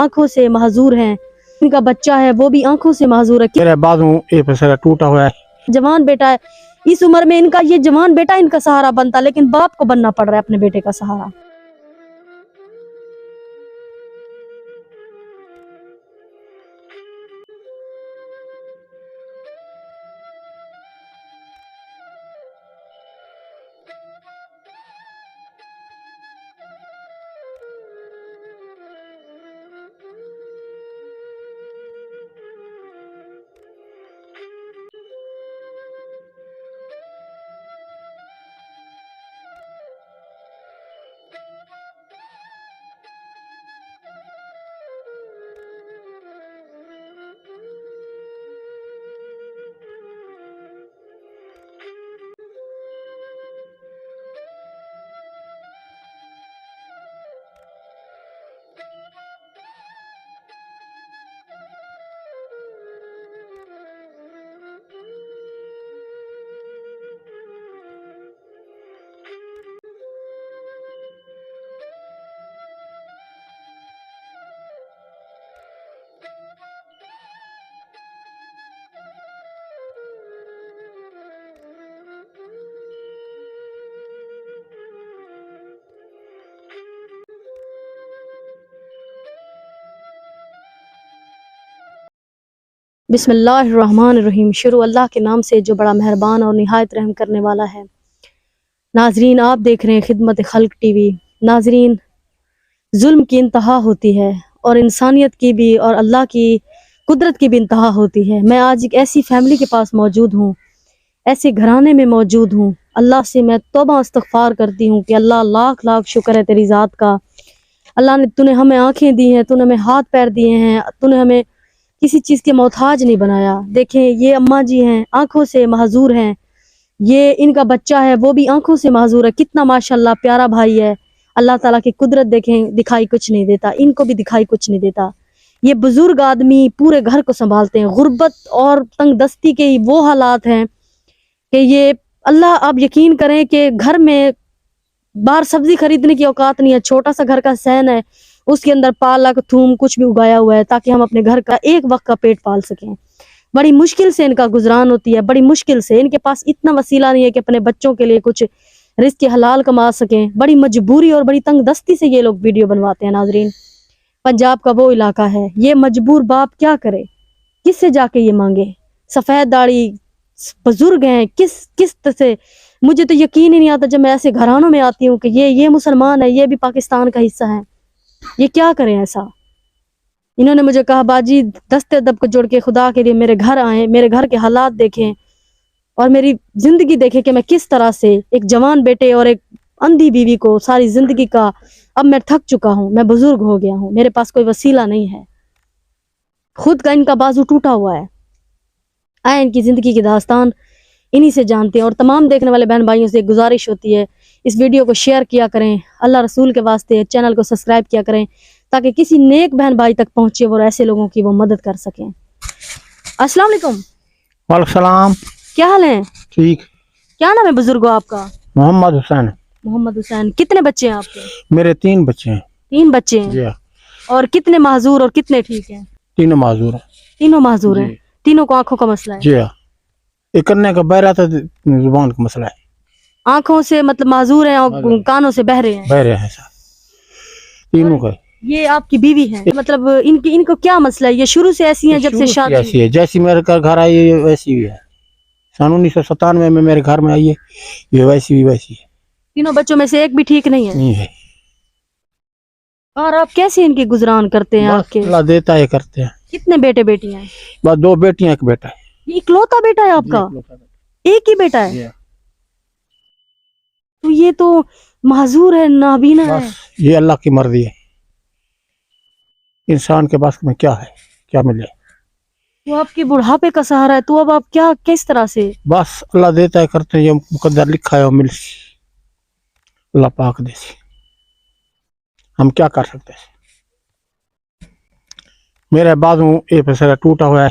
آنکھوں سے معذور ہیں، ان کا بچہ ہے وہ بھی آنکھوں سے معذور ہے، میرے بازو یہ پسرا ٹوٹا ہوا ہے، جوان بیٹا ہے، اس عمر میں ان کا یہ جوان بیٹا ان کا سہارا بنتا، لیکن باپ کو بننا پڑ رہا ہے اپنے بیٹے کا سہارا۔ بسم اللہ الرحمن الرحیم، شروع اللہ کے نام سے جو بڑا مہربان اور نہایت رحم کرنے والا ہے۔ ناظرین، آپ دیکھ رہے ہیں خدمت خلق ٹی وی۔ ناظرین، ظلم کی انتہا ہوتی ہے اور انسانیت کی بھی اور اللہ کی قدرت کی بھی انتہا ہوتی ہے۔ میں آج ایک ایسی فیملی کے پاس موجود ہوں، ایسے گھرانے میں موجود ہوں۔ اللہ سے میں توبہ استغفار کرتی ہوں کہ اللہ لاکھ لاکھ شکر ہے تیری ذات کا۔ اللہ نے تو نے ہمیں آنکھیں دی ہیں، تو نے ہمیں ہاتھ پیر دیے ہیں، تو نے ہمیں کسی چیز کے محتاج نہیں بنایا۔ دیکھیں یہ اماں جی ہیں، آنکھوں سے معذور ہیں، یہ ان کا بچہ ہے وہ بھی آنکھوں سے معذور ہے۔ کتنا ماشاءاللہ پیارا بھائی ہے۔ اللہ تعالیٰ کی قدرت دیکھیں، دکھائی کچھ نہیں دیتا، ان کو بھی دکھائی کچھ نہیں دیتا۔ یہ بزرگ آدمی پورے گھر کو سنبھالتے ہیں۔ غربت اور تنگ دستی کے وہ حالات ہیں کہ یہ اللہ، آپ یقین کریں کہ گھر میں باہر سبزی خریدنے کی اوقات نہیں ہے، چھوٹا سا گھر کا صحن ہے، اس کے اندر پالک تھوم کچھ بھی اگایا ہوا ہے تاکہ ہم اپنے گھر کا ایک وقت کا پیٹ پال سکیں۔ بڑی مشکل سے ان کا گزران ہوتی ہے، بڑی مشکل سے۔ ان کے پاس اتنا وسیلہ نہیں ہے کہ اپنے بچوں کے لیے کچھ رزق حلال کما سکیں۔ بڑی مجبوری اور بڑی تنگ دستی سے یہ لوگ ویڈیو بنواتے ہیں۔ ناظرین، پنجاب کا وہ علاقہ ہے، یہ مجبور باپ کیا کرے، کس سے جا کے یہ مانگے؟ سفید داڑھی بزرگ ہیں، کس سے؟ مجھے تو یقین ہی نہیں آتا جب میں ایسے گھرانوں میں آتی ہوں کہ یہ مسلمان ہے، یہ بھی پاکستان کا حصہ ہے، یہ کیا کریں ایسا؟ انہوں نے مجھے کہا باجی دست ادب کو جوڑ کے خدا کے لیے میرے گھر آئیں، میرے گھر کے حالات دیکھیں اور میری زندگی دیکھیں کہ میں کس طرح سے ایک جوان بیٹے اور ایک اندھی بیوی کو ساری زندگی کا، اب میں تھک چکا ہوں، میں بزرگ ہو گیا ہوں، میرے پاس کوئی وسیلہ نہیں ہے، خود کا ان کا بازو ٹوٹا ہوا ہے۔ آئے ان کی زندگی کی داستان انہی سے جانتے ہیں۔ اور تمام دیکھنے والے بہن بھائیوں سے ایک گزارش ہوتی ہے، اس ویڈیو کو شیئر کیا کریں، اللہ رسول کے واسطے چینل کو سبسکرائب کیا کریں تاکہ کسی نیک بہن بھائی تک پہنچے اور ایسے لوگوں کی وہ مدد کر سکیں۔ السلام علیکم۔ وعلیکم السلام۔ کیا حال ہے؟ ٹھیک۔ کیا نام ہے بزرگو آپ کا؟ محمد حسین۔ محمد حسین۔ کتنے بچے ہیں آپ کے؟ میرے 3 بچے ہیں۔ 3 بچے ہیں؟ جی۔ اور کتنے معذور اور کتنے ٹھیک ہیں؟ 3 معذور ہیں۔ تینوں معذور ہیں؟ تینوں کو آنکھوں کا مسئلہ ہے؟ جی ہاں، یہ کرنے کا بہرا تھا، زبان کا مسئلہ ہے۔ آنکھوں سے مطلب معذور ہیں اور کانوں سے بہرے ہیں؟ بہرے ہیں سر تینوں کا۔ یہ آپ کی بیوی ہے، مطلب ان کو کیا مسئلہ ہے؟ یہ شروع سے ایسی ہیں جب سے شادی؟ ایسی ہے جیسی میرے گھر آئی ویسی بھی ہے۔ سن 1997 میں میرے گھر میں آئی ہے، یہ ویسی ہے۔ تینوں بچوں میں سے ایک بھی ٹھیک نہیں ہے؟ نہیں ہے۔ اور آپ کیسے ان کی گزران کرتے ہیں؟ آپ کے اللہ دیتا ہے کرتے ہیں۔ کتنے بیٹے بیٹی ہیں؟ بس 2 بیٹیاں 1 بیٹا ہے۔ یہ اکلوتا بیٹا ہے آپ کا؟ ایک ہی بیٹا ہے؟ تو یہ تو معذور ہے، نابینا ہے۔ یہ اللہ کی مرضی ہے، انسان کے پاس میں کیا ہے، کیا ملے؟ تو آپ کے بڑھاپے کا سہارا ہے، تو اب آپ کیا کس طرح سے؟ بس اللہ دیتا ہے کرتے ہیں، یہ مقدر لکھا ہے وہ مل اللہ پاک دے سی، ہم کیا کر سکتے ہیں؟ میرے بازو یہ پسرا ٹوٹا ہوا ہے،